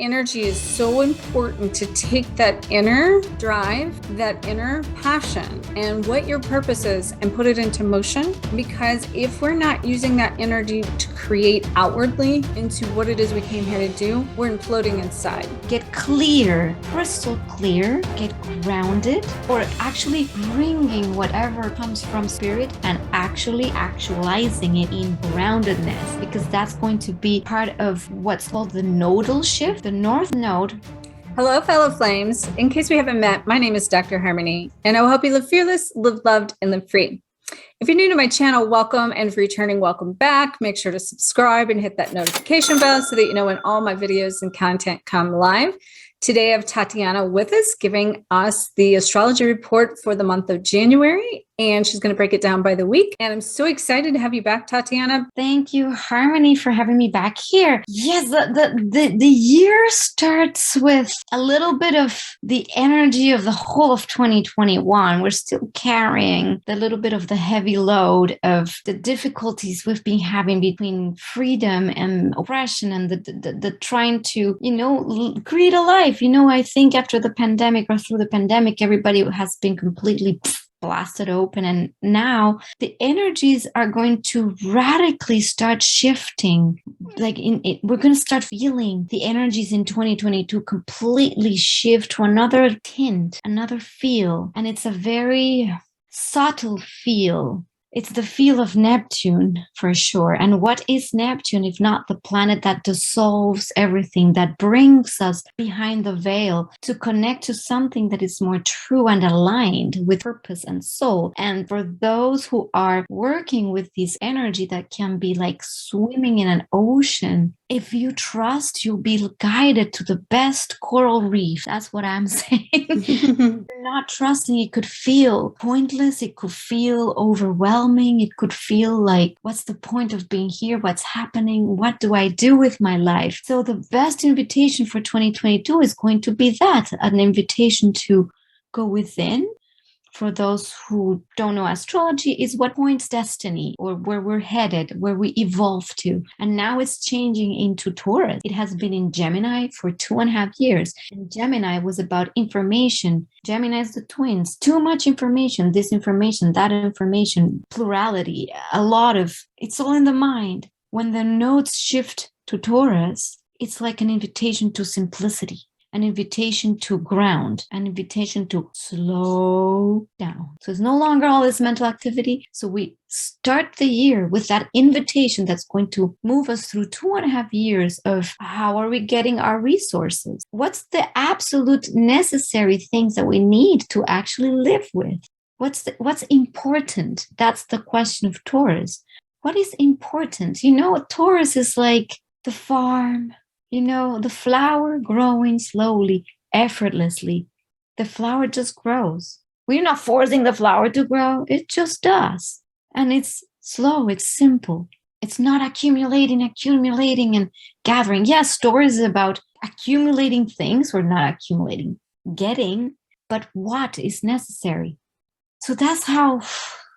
energy is so important to take that inner drive, that inner passion, and what your purpose is and put it into motion. Because if we're not using that energy to create outwardly into what it is we came here to do, we're imploding inside. Get clear, crystal clear, get grounded, or actually bringing whatever comes from spirit and actually actualizing it in groundedness, because that's going to be part of what's called the nodal shift, the north node. Hello, fellow flames. In case we haven't met, my name is Dr. Harmony, and I will help you live fearless, live loved, and live free. If you're new to my channel, welcome, and if you're returning, welcome back. Make sure to subscribe and hit that notification bell so that you know when all my videos and content come live. Today I have Tatiana with us, giving us the astrology report for the month of January, and she's going to break it down by the week. And I'm so excited to have you back, Tatiana. Thank you, Harmony, for having me back here. Yes, the year starts with a little bit of the energy of the whole of 2021. We're still carrying the little bit of the heavy load of the difficulties we've been having between freedom and oppression and the trying to, create a life. I think after the pandemic or through the pandemic, everybody has been completely blasted open. And now the energies are going to radically start shifting. We're going to start feeling the energies in 2022 completely shift to another tint, another feel. And it's a very subtle feel. It's the feel of Neptune for sure. And what is Neptune if not the planet that dissolves everything, that brings us behind the veil to connect to something that is more true and aligned with purpose and soul. And for those who are working with this energy that can be like swimming in an ocean, if you trust, you'll be guided to the best coral reef. That's what I'm saying. You're not trusting, it could feel pointless. It could feel overwhelming. It could feel like, what's the point of being here? What's happening? What do I do with my life? So the best invitation for 2022 is going to be that, an invitation to go within. For those who don't know, astrology is what points destiny, or where we're headed, where we evolve to. And now it's changing into Taurus. It has been in Gemini for 2.5 years. And Gemini was about information. Gemini is the twins. Too much information, this information, that information, plurality, it's all in the mind. When the nodes shift to Taurus, it's like an invitation to simplicity, an invitation to ground, an invitation to slow down. So it's no longer all this mental activity. So we start the year with that invitation that's going to move us through 2.5 years of how are we getting our resources? What's the absolute necessary things that we need to actually live with? What's important? That's the question of Taurus. What is important? Taurus is like the farm. The flower growing slowly, effortlessly. The flower just grows. We're not forcing the flower to grow. It just does. And it's slow. It's simple. It's not accumulating and gathering. Yes, stories about accumulating things or not accumulating, getting, but what is necessary. So that's how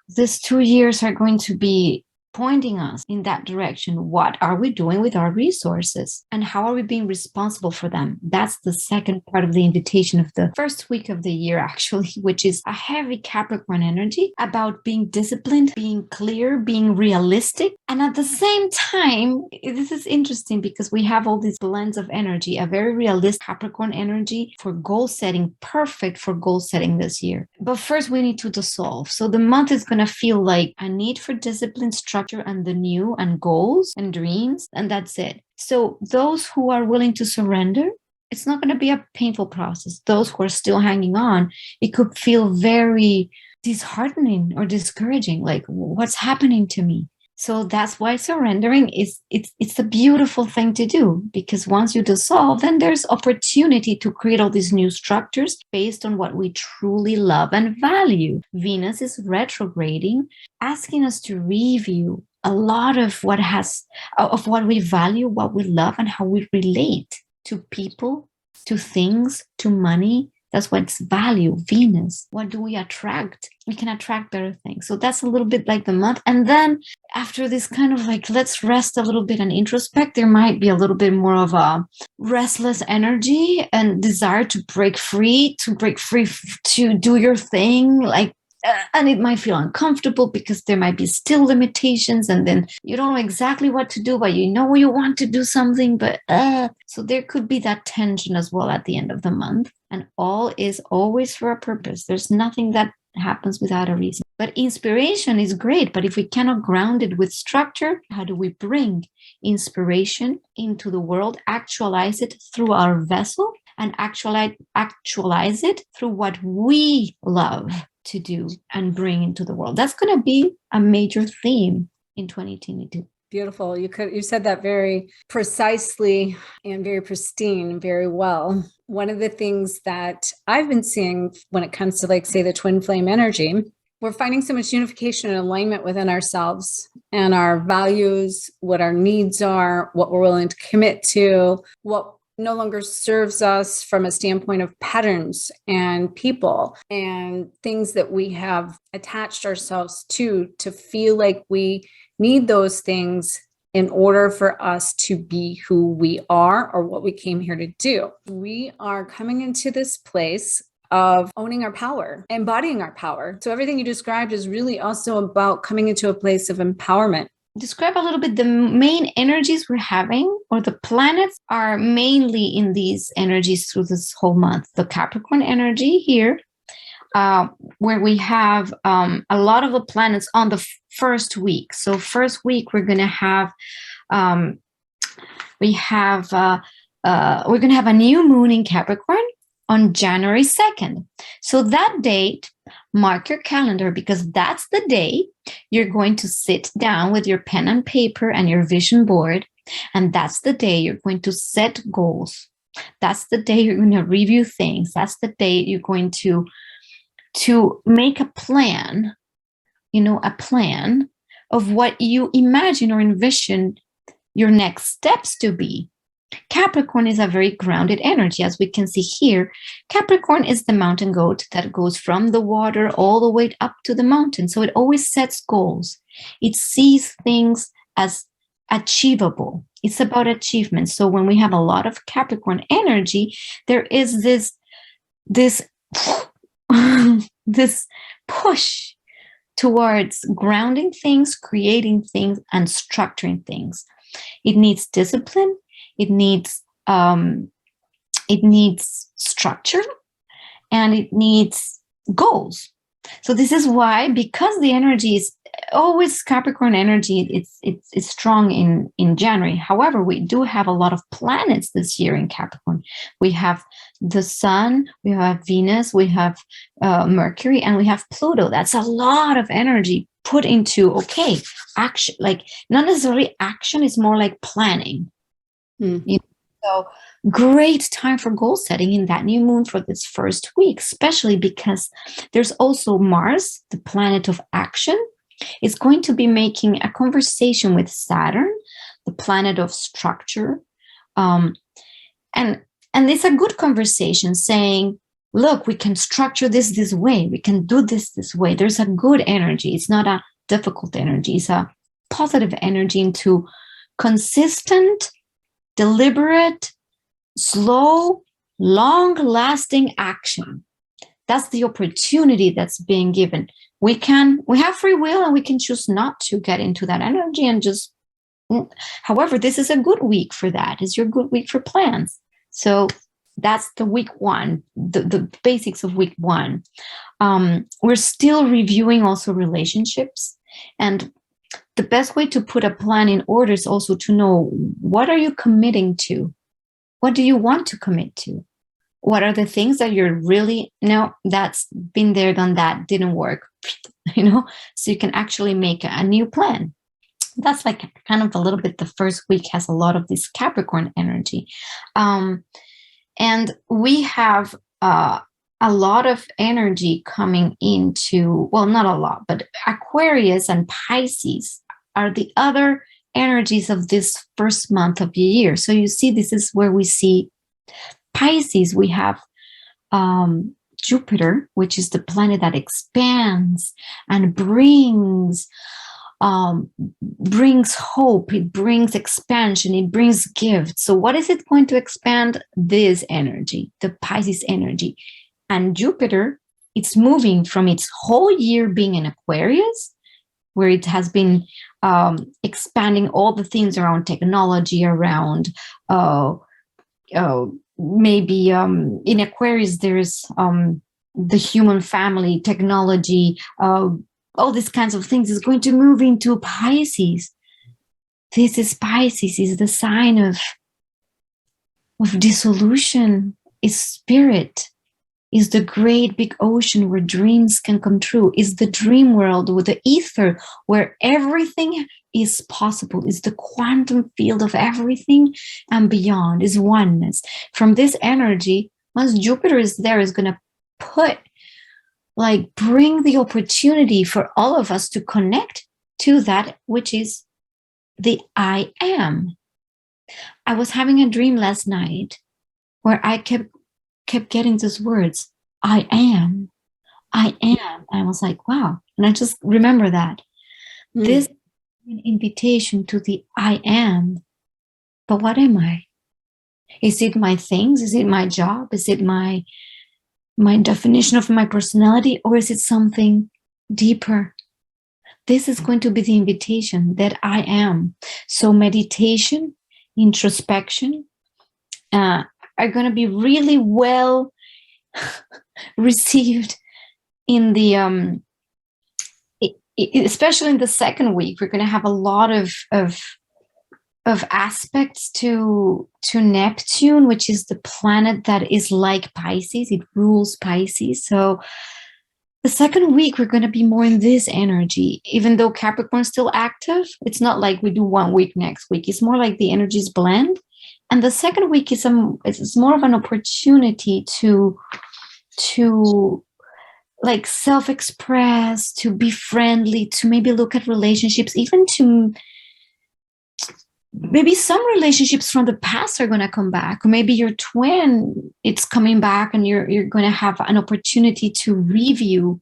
these 2 years are going to be pointing us in that direction. What are we doing with our resources and how are we being responsible for them? That's the second part of the invitation of the first week of the year, actually, which is a heavy Capricorn energy about being disciplined, being clear, being realistic. And at the same time, this is interesting because we have all these blends of energy, a very realistic Capricorn energy for goal setting, perfect for goal setting this year. But first we need to dissolve. So the month is going to feel like a need for discipline, structure, and the new, and goals and dreams, and that's it. So those who are willing to surrender, it's not going to be a painful process. Those who are still hanging on, it could feel very disheartening or discouraging, like what's happening to me? So that's why surrendering it's a beautiful thing to do, because once you dissolve, then there's opportunity to create all these new structures based on what we truly love and value. Venus is retrograding, asking us to review a lot of what we value, what we love, and how we relate to people, to things, to money, That's what's value, Venus. What do we attract? We can attract better things. So that's a little bit like the month. And then after this kind of like, let's rest a little bit and introspect, there might be a little bit more of a restless energy and desire to break free, to do your thing. Like, and it might feel uncomfortable because there might be still limitations, and then you don't know exactly what to do, but you know you want to do something, but so there could be that tension as well at the end of the month. And all is always for a purpose. There's nothing that happens without a reason. But inspiration is great, but if we cannot ground it with structure, how do we bring inspiration into the world, actualize it through our vessel, and actualize it through what we love to do and bring into the world? That's going to be a major theme in 2022. Beautiful. You said that very precisely and very pristine, very well. One of the things that I've been seeing when it comes to, like, say, the twin flame energy, we're finding so much unification and alignment within ourselves and our values, what our needs are, what we're willing to commit to, what no longer serves us from a standpoint of patterns and people and things that we have attached ourselves to feel like we need those things in order for us to be who we are or what we came here to do. We are coming into this place of owning our power, embodying our power. So everything you described is really also about coming into a place of empowerment. Describe a little bit the main energies we're having, or the planets are mainly in these energies through this whole month. The Capricorn energy here, where we have a lot of the planets on the first week. So first week we're going to have we're going to have a new moon in Capricorn on January 2nd. So that date, mark your calendar, because that's the day you're going to sit down with your pen and paper and your vision board. And that's the day you're going to set goals. That's the day you're going to review things. That's the day you're going to make a plan, a plan of what you imagine or envision your next steps to be. Capricorn is a very grounded energy, as we can see here. Capricorn is the mountain goat that goes from the water all the way up to the mountain. So it always sets goals. It sees things as achievable. It's about achievement. So when we have a lot of Capricorn energy, there is this this push towards grounding things, creating things, and structuring things. It needs discipline. It needs structure, and it needs goals. So this is why, because the energy is always Capricorn energy, it's strong in January. However, we do have a lot of planets this year in Capricorn. We have the Sun, we have Venus, we have Mercury, and we have Pluto. That's a lot of energy put into, action, like not necessarily action, it's more like planning. So great time for goal setting in that new moon for this first week, especially because there's also Mars, the planet of action. It's going to be making a conversation with Saturn, the planet of structure. And it's a good conversation saying, look, we can structure this way. We can do this way. There's a good energy. It's not a difficult energy. It's a positive energy into consistent, deliberate, slow, long-lasting action. That's the opportunity that's being given. We have free will, and we can choose not to get into that energy and just. However, this is a good week for that. It's your good week for plans. So that's the week one, the basics of week one. We're still reviewing also relationships, and the best way to put a plan in order is also to know, what are you committing to? What do you want to commit to? What are the things that you're really, that's been there, done that, didn't work, so you can actually make a new plan. That's like kind of a little bit, the first week has a lot of this Capricorn energy. And we have a lot of energy coming into, well, not a lot, but Aquarius and Pisces are the other energies of this first month of the year. So you see, this is where we see Pisces. We have Jupiter, which is the planet that expands and brings hope, it brings expansion, it brings gifts. So what is it going to expand? This energy, the Pisces energy. And Jupiter, it's moving from its whole year being in Aquarius, where it has been expanding all the things around technology, around maybe in Aquarius, there's the human family, technology, all these kinds of things is going to move into Pisces. This is Pisces, is the sign of dissolution, is spirit, is the great big ocean where dreams can come true, is the dream world with the ether where everything is possible, is the quantum field of everything and beyond, is oneness. From this energy, once Jupiter is there, is going to bring the opportunity for all of us to connect to that which is the I am. I was having a dream last night where I kept getting these words, I am. I was like, wow. And I just remember that. This is an invitation to the I am. But what am I? Is it my things? Is it my job? Is it my definition of my personality? Or is it something deeper? This is going to be the invitation that I am. So meditation, introspection are going to be really well received in the especially in the second week. We're going to have a lot of aspects to Neptune, which is the planet that is like Pisces. It rules Pisces. So the second week, we're going to be more in this energy. Even though Capricorn is still active, it's not like we do 1 week next week. It's more like the energies blend. And the second week is it's more of an opportunity to like self-express, to be friendly, to maybe look at relationships, even to maybe some relationships from the past are going to come back, or maybe your twin, it's coming back, and you're going to have an opportunity to review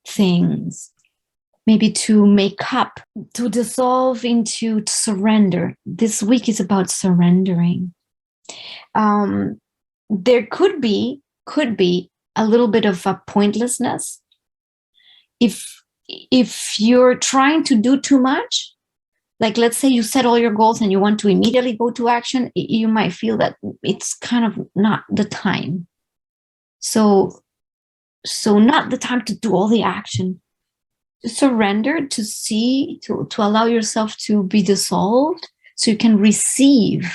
things, maybe to make up, to dissolve into, to surrender. This week is about surrendering. There could be a little bit of a pointlessness if you're trying to do too much. Like, let's say you set all your goals and you want to immediately go to action, you might feel that it's kind of not the time. So not the time to do all the action. To surrender, to see, to allow yourself to be dissolved so you can receive.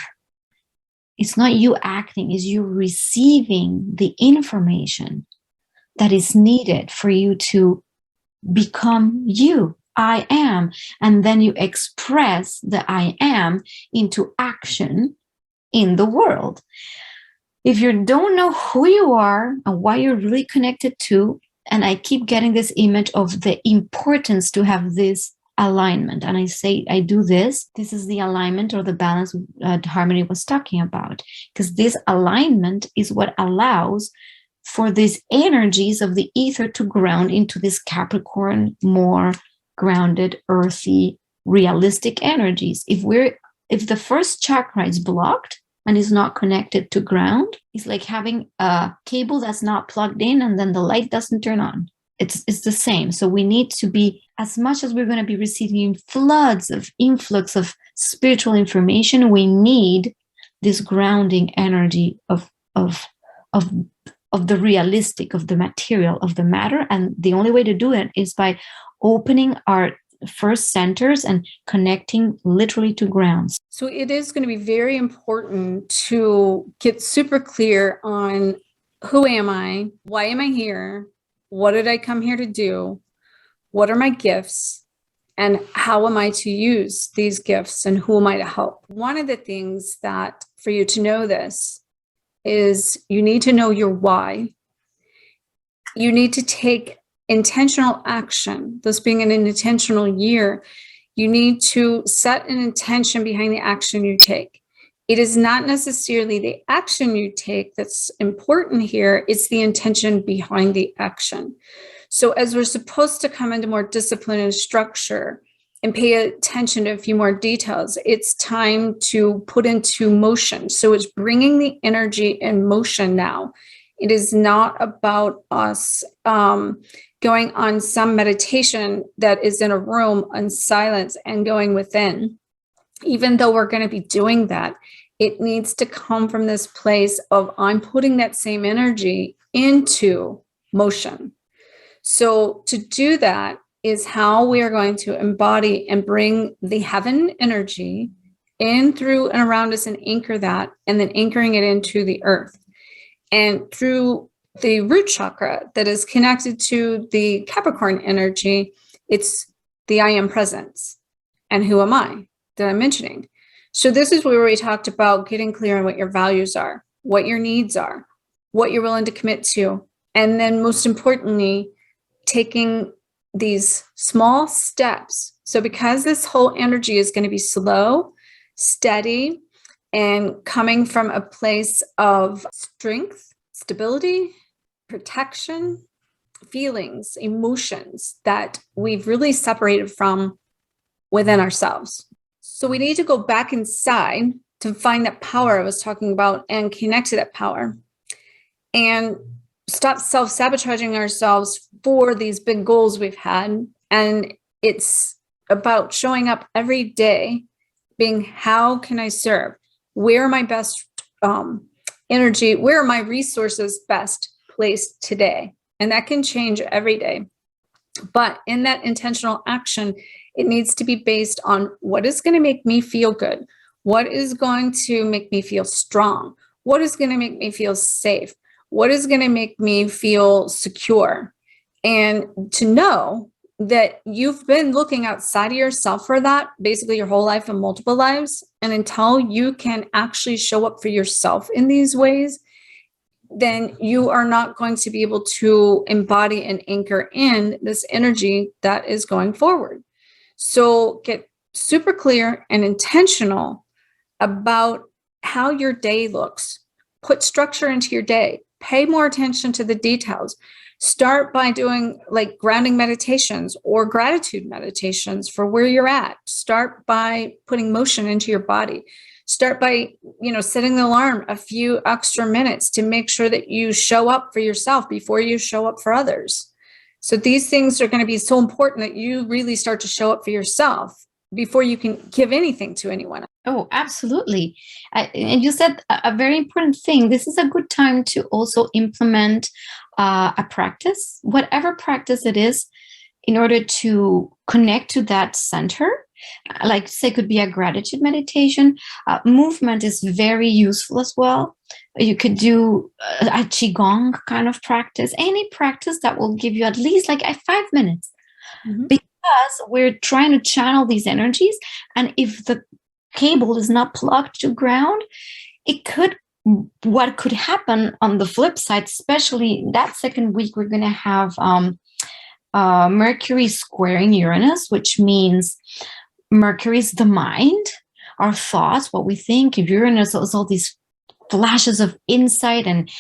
It's not you acting, it's you receiving the information that is needed for you to become you. I am. And then you express the I am into action in the world. If you don't know who you are and what you're really connected to, and I keep getting this image of the importance to have this alignment. And I say, I do this. This is the alignment or the balance Harmony was talking about. Because this alignment is what allows for these energies of the ether to ground into this Capricorn, more grounded, earthy, realistic energies. If the first chakra is blocked and is not connected to ground, it's like having a cable that's not plugged in and then the light doesn't turn on. It's the same. So we need to be, as much as we're going to be receiving floods of influx of spiritual information, we need this grounding energy of the realistic, of the material, of the matter. And the only way to do it is by opening our first centers and connecting literally to grounds. So it is going to be very important to get super clear on who am I? Why am I here? What did I come here to do? What are my gifts? And how am I to use these gifts? And who am I to help? One of the things that for you to know this is you need to know your why. You need to take intentional action, this being an intentional year. You need to set an intention behind the action you take. It is not necessarily the action you take that's important here. It's the intention behind the action. So as we're supposed to come into more discipline and structure and pay attention to a few more details, it's time to put into motion. So it's bringing the energy in motion now. It is not about us going on some meditation that is in a room in silence and going within. Even though we're going to be doing that, it needs to come from this place of I'm putting that same energy into motion. So to do that is how we are going to embody and bring the heaven energy in, through, and around us, and anchor that, and then anchoring it into the earth. And through the root chakra that is connected to the Capricorn energy, it's the I am presence. And who am I that I'm mentioning? So this is where we talked about getting clear on what your values are, what your needs are, what you're willing to commit to. And then most importantly, taking these small steps. So because this whole energy is going to be slow, steady, and coming from a place of strength, stability, protection, feelings, emotions that we've really separated from within ourselves. So we need to go back inside to find that power I was talking about and connect to that power and stop self-sabotaging ourselves for these big goals we've had. And it's about showing up every day, being, how can I serve? Where are my best energy? Where are my resources best placed today? And that can change every day. But in that intentional action, it needs to be based on what is going to make me feel good, what is going to make me feel strong, what is going to make me feel safe, what is going to make me feel secure. And to know that you've been looking outside of yourself for that basically your whole life and multiple lives. And until you can actually show up for yourself in these ways, then you are not going to be able to embody and anchor in this energy that is going forward. So get super clear and intentional about how your day looks. Put structure into your day. Pay more attention to the details. Start by doing like grounding meditations or gratitude meditations for where you're at. Start by putting motion into your body. Start by, setting the alarm a few extra minutes to make sure that you show up for yourself before you show up for others. So these things are going to be so important that you really start to show up for yourself before you can give anything to anyone. Oh, absolutely. And you said a very important thing. This is a good time to also implement a practice, whatever practice it is, in order to connect to that center. Like, say, could be a gratitude meditation. Movement is very useful as well. You could do a qigong kind of practice, any practice that will give you at least like 5 minutes. Mm-hmm. Because we're trying to channel these energies. And if the cable is not plugged to ground, what could happen on the flip side, especially that second week, we're going to have Mercury squaring Uranus, which means Mercury is the mind, our thoughts, what we think. Uranus is all these flashes of insight and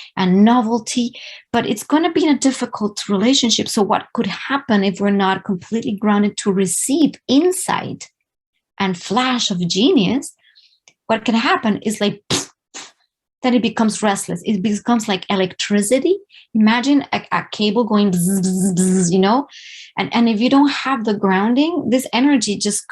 novelty, but it's going to be in a difficult relationship. So what could happen if we're not completely grounded to receive insight and flash of genius? What can happen is like, then it becomes restless. It becomes like electricity. Imagine a cable going, bzz, bzz, bzz, and if you don't have the grounding, this energy just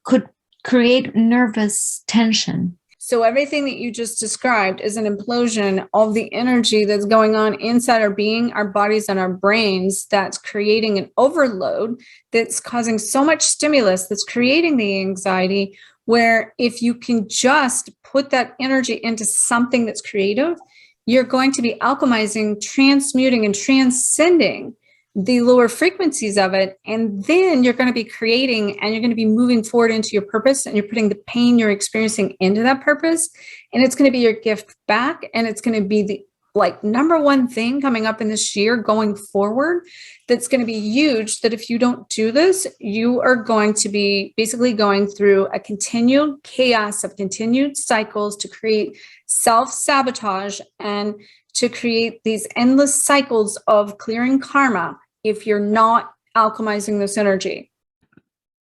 could create nervous tension. So everything that you just described is an implosion of the energy that's going on inside our being, our bodies, and our brains, that's creating an overload that's causing so much stimulus that's creating the anxiety, where if you can just put that energy into something that's creative, you're going to be alchemizing, transmuting, and transcending the lower frequencies of it. And then you're going to be creating, and you're going to be moving forward into your purpose, and you're putting the pain you're experiencing into that purpose. And it's going to be your gift back. And it's going to be like number one thing coming up in this year going forward that's going to be huge, that if you don't do this, you are going to be basically going through a continued chaos of continued cycles to create self-sabotage and to create these endless cycles of clearing karma if you're not alchemizing this energy.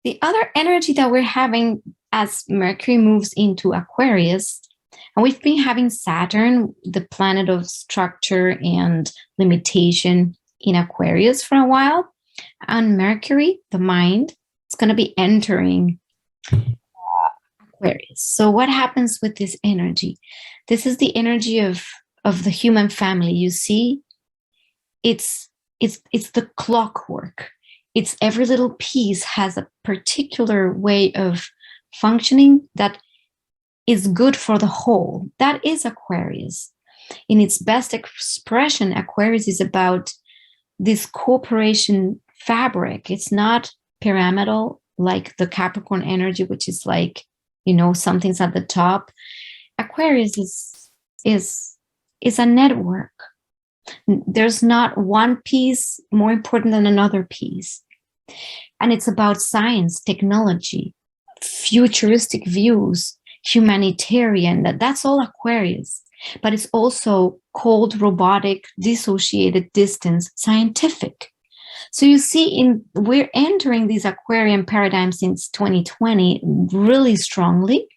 The other energy that we're having as Mercury moves into Aquarius, and we've been having Saturn, the planet of structure and limitation, in Aquarius for a while. And Mercury, the mind, is going to be entering Aquarius. So what happens with this energy? This is the energy of the human family. You see, it's the clockwork. It's every little piece has a particular way of functioning that is good for the whole. That is Aquarius. In its best expression, Aquarius is about this cooperation fabric. It's not pyramidal like the Capricorn energy, which is like, something's at the top. Aquarius is a network. There's not one piece more important than another piece. And it's about science, technology, futuristic views, humanitarian. That's all Aquarius. But it's also cold, robotic, dissociated, distance, scientific. So you see, we're entering these Aquarian paradigms since 2020 really strongly.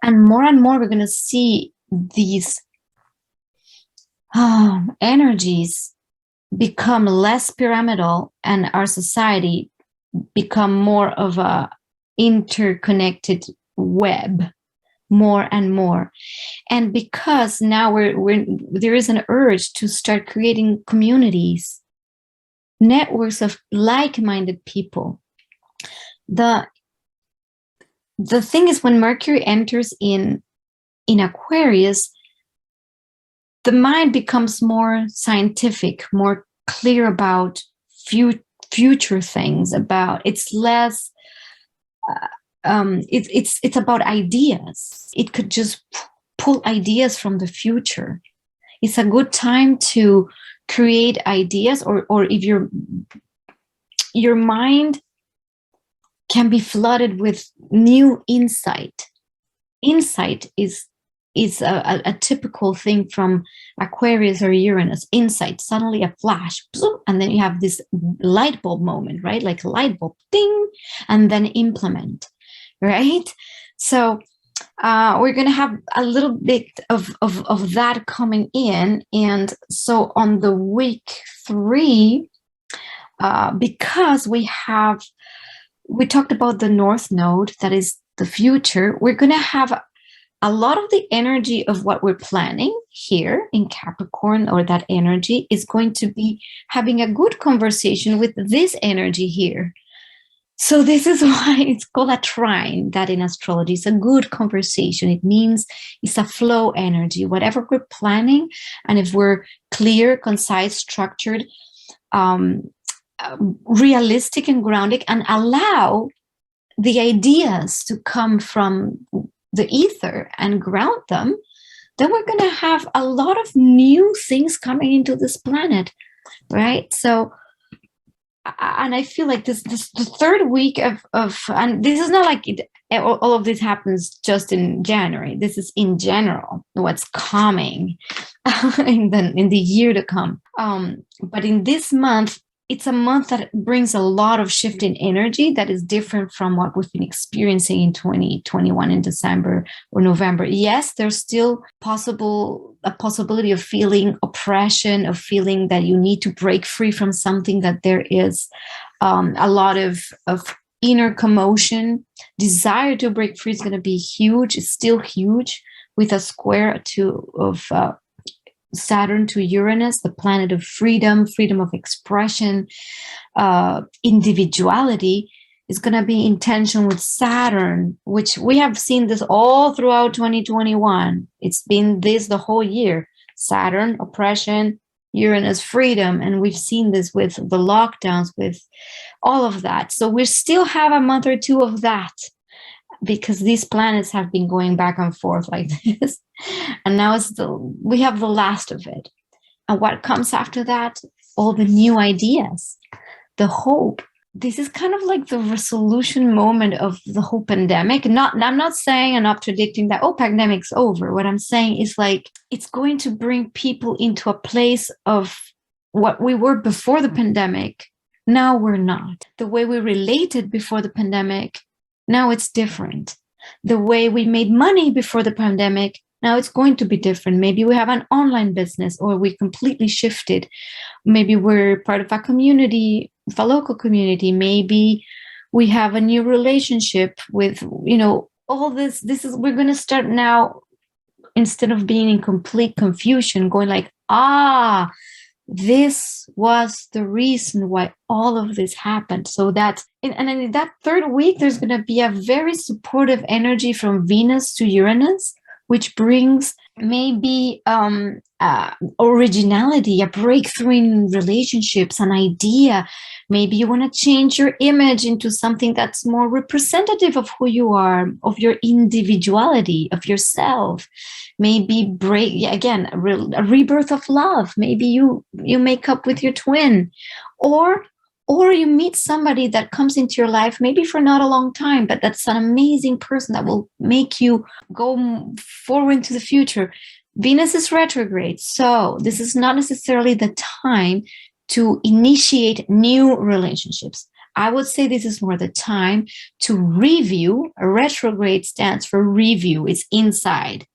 And more we're going to see these energies become less pyramidal and our society become more of a interconnected web, more and more. And because now there is an urge to start creating communities, networks of like-minded people. The thing is, when Mercury enters in Aquarius, the mind becomes more scientific, more clear about future things. It's less. It's about ideas. It could just pull ideas from the future. It's a good time to create ideas, or if your mind can be flooded with new insight. Insight is a typical thing from Aquarius or Uranus. Insight, suddenly a flash, and then you have this light bulb moment, right? Like a light bulb, ding, and then implement, right? So we're going to have a little bit of that coming in. And so on the week 3, because we talked about the North Node, that is the future, we're going to have a lot of the energy of what we're planning here in Capricorn, or that energy, is going to be having a good conversation with this energy here. So this is why it's called a trine, that in astrology is a good conversation. It means it's a flow energy. Whatever we're planning, and if we're clear, concise, structured, realistic and grounded, and allow the ideas to come from the ether and ground them, then we're going to have a lot of new things coming into this planet, right? So, and I feel like this the third week of and this is not like all of this happens just in January. This is in general what's coming in the year to come. But in this month, it's a month that brings a lot of shift in energy that is different from what we've been experiencing in 2021 in December or November. Yes, there's still a possibility of feeling oppression, of feeling that you need to break free from something, that there is a lot of inner commotion. Desire to break free is going to be huge. It's still huge, with a square of Saturn to Uranus, the planet of freedom of expression, individuality, is going to be in tension with Saturn, which we have seen this all throughout 2021. It's been this the whole year. Saturn, oppression, Uranus, freedom. And we've seen this with the lockdowns, with all of that. So we still have a month or two of that, because these planets have been going back and forth like this. And now we have the last of it. And what comes after that? All the new ideas, the hope. This is kind of like the resolution moment of the whole pandemic. I'm not saying, I'm not predicting that, pandemic's over. What I'm saying is like, it's going to bring people into a place of what we were before the pandemic. Now we're not. The way we related before the pandemic, now it's different. The way we made money before the pandemic, now it's going to be different. Maybe we have an online business, or we completely shifted. Maybe we're part of a community, of a local community. Maybe we have a new relationship with, all this. We're going to start now, instead of being in complete confusion, going like, this was the reason why all of this happened. So that, and in that third week, there's going to be a very supportive energy from Venus to Uranus, which brings maybe originality, a breakthrough in relationships, an idea. Maybe you want to change your image into something that's more representative of who you are, of your individuality, of yourself. Maybe a rebirth of love. Maybe you make up with your twin, or you meet somebody that comes into your life, maybe for not a long time, but that's an amazing person that will make you go forward into the future. Venus is retrograde, so this is not necessarily the time to initiate new relationships. I would say this is more the time to review. A retrograde stands for review. It's inside.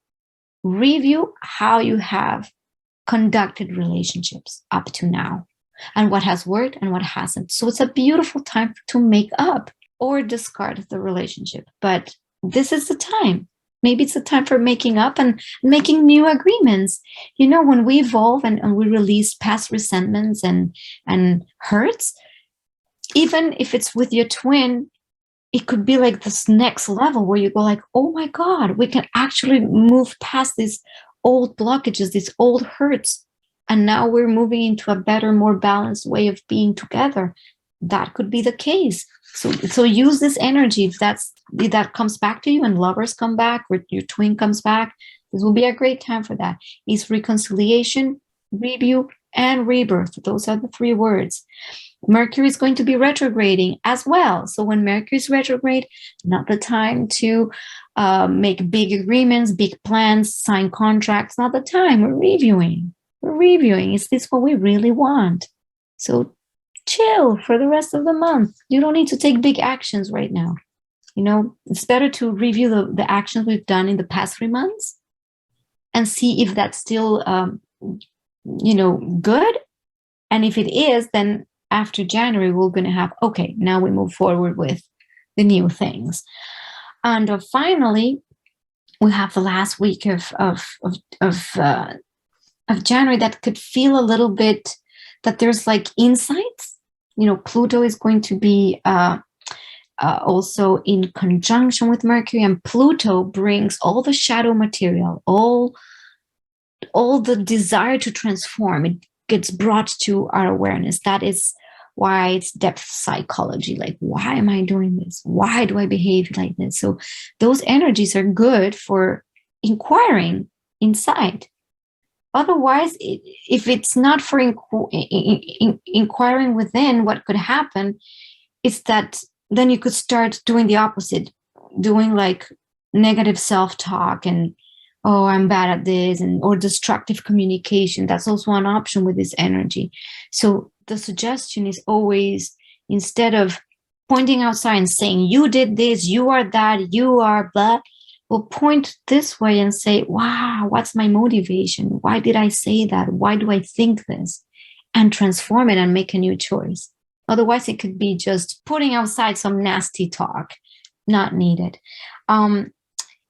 Review how you have conducted relationships up to now, and what has worked and what hasn't. So it's a beautiful time to make up or discard the relationship. But this is the time. Maybe it's the time for making up and making new agreements. When we evolve and we release past resentments and hurts, even if it's with your twin, it could be like this next level where you go like, oh my God, we can actually move past these old blockages, these old hurts. And now we're moving into a better, more balanced way of being together. That could be the case. So use this energy. If that comes back to you, and lovers come back, or your twin comes back, this will be a great time for that. It's reconciliation, review, and rebirth. Those are the 3 words. Mercury is going to be retrograding as well. So when Mercury is retrograde, not the time to make big agreements, big plans, sign contracts. Not the time. We're reviewing. Is this what we really want? So chill for the rest of the month. You don't need to take big actions right now. It's better to review the actions we've done in the past 3 months and see if that's still, good. And if it is, then after January, we're going to have, okay, now we move forward with the new things. And finally, we have the last week of January that could feel a little bit that there's like insights. Pluto is going to be also in conjunction with Mercury, and Pluto brings all the shadow material, all the desire to transform. It gets brought to our awareness. That is why it's depth psychology. Like, why am I doing this? Why do I behave like this? So those energies are good for inquiring inside. Otherwise, if it's not for inquiring within, what could happen is that then you could start doing the opposite, doing like negative self-talk and, oh, I'm bad at this, or destructive communication. That's also an option with this energy. So the suggestion is always, instead of pointing outside and saying, you did this, you are that, you are blah, we'll point this way and say, wow, what's my motivation? Why did I say that? Why do I think this? And transform it and make a new choice. Otherwise, it could be just putting outside some nasty talk, not needed.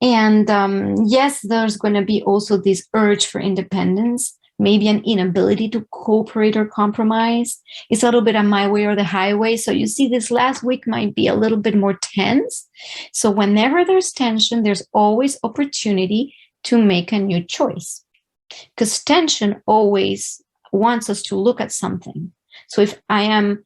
Yes, there's going to be also this urge for independence, maybe an inability to cooperate or compromise. It's a little bit of my way or the highway. So you see, this last week might be a little bit more tense. So whenever there's tension, there's always opportunity to make a new choice, because tension always wants us to look at something. So if I am,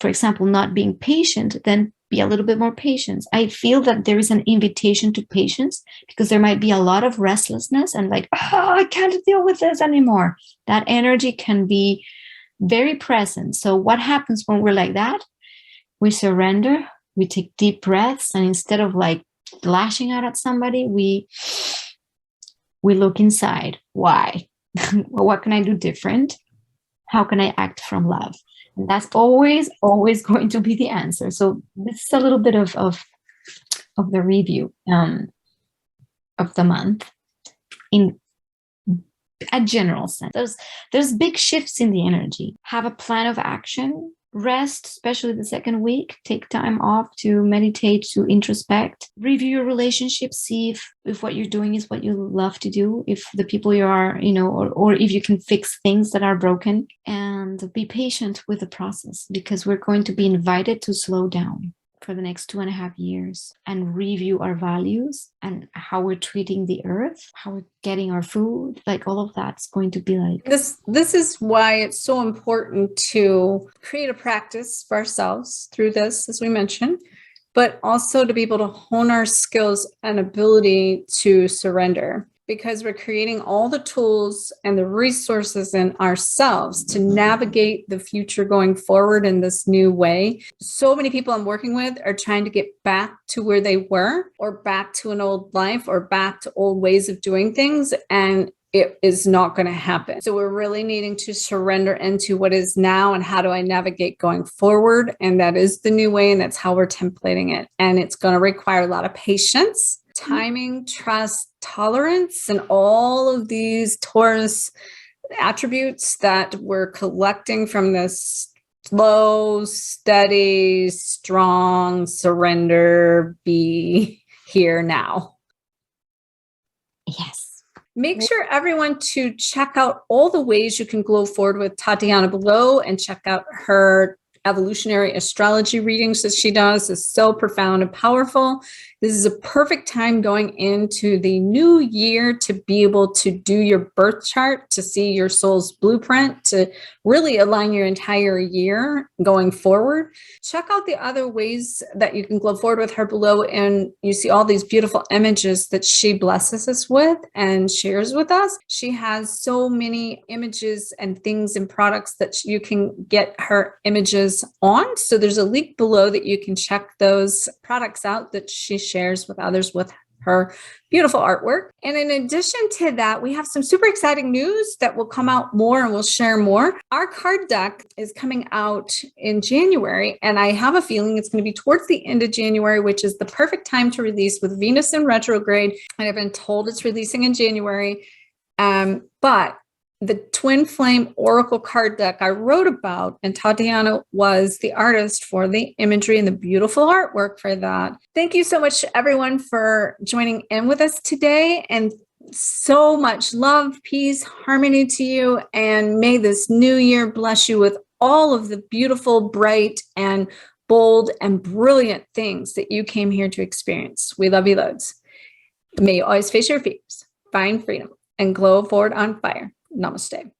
for example, not being patient, then be a little bit more patient. I feel that there is an invitation to patience because there might be a lot of restlessness and like, oh, I can't deal with this anymore. That energy can be very present. So what happens when we're like that? We surrender, we take deep breaths, and instead of like lashing out at somebody, we look inside. Why? Well, what can I do different? How can I act from love? And that's always going to be the answer. So this is a little bit of the review of the month in a general sense. There's big shifts in the energy. Have a plan of action. Rest, especially the second week. Take time off to meditate, to introspect. Review your relationship. See if what you're doing is what you love to do. If the people you are, or if you can fix things that are broken. And be patient with the process, because we're going to be invited to slow down for the next 2.5 years and review our values and how we're treating the earth, how we're getting our food, like all of that's going to be like this is why it's so important to create a practice for ourselves through this, as we mentioned, but also to be able to hone our skills and ability to surrender, because we're creating all the tools and the resources in ourselves to navigate the future going forward in this new way. So many people I'm working with are trying to get back to where they were, or back to an old life, or back to old ways of doing things. And it is not going to happen. So we're really needing to surrender into what is now and how do I navigate going forward. And that is the new way. And that's how we're templating it. And it's going to require a lot of patience, timing, trust, tolerance, and all of these Taurus attributes that we're collecting from this slow, steady, strong surrender, be here now. Yes. Make sure everyone to check out all the ways you can glow forward with Tatiana below, and check out her evolutionary astrology readings that she does. Is so profound and powerful. This is a perfect time going into the new year to be able to do your birth chart, to see your soul's blueprint, to really align your entire year going forward. Check out the other ways that you can glow forward with her below, and you see all these beautiful images that she blesses us with and shares with us. She has so many images and things and products that you can get her images on. So there's a link below that you can check those products out that she shares with others with her beautiful artwork. And in addition to that, we have some super exciting news that will come out more, and we'll share more. Our card deck is coming out in January, and I have a feeling it's going to be towards the end of January, which is the perfect time to release with Venus in retrograde. And I've been told it's releasing in January. But the Twin Flame Oracle card deck I wrote about, and Tatiana was the artist for the imagery and the beautiful artwork for that. Thank you so much, everyone, for joining in with us today. And so much love, peace, harmony to you. And may this new year bless you with all of the beautiful, bright, and bold, and brilliant things that you came here to experience. We love you loads. May you always face your fears, find freedom, and glow forward on fire. Namaste.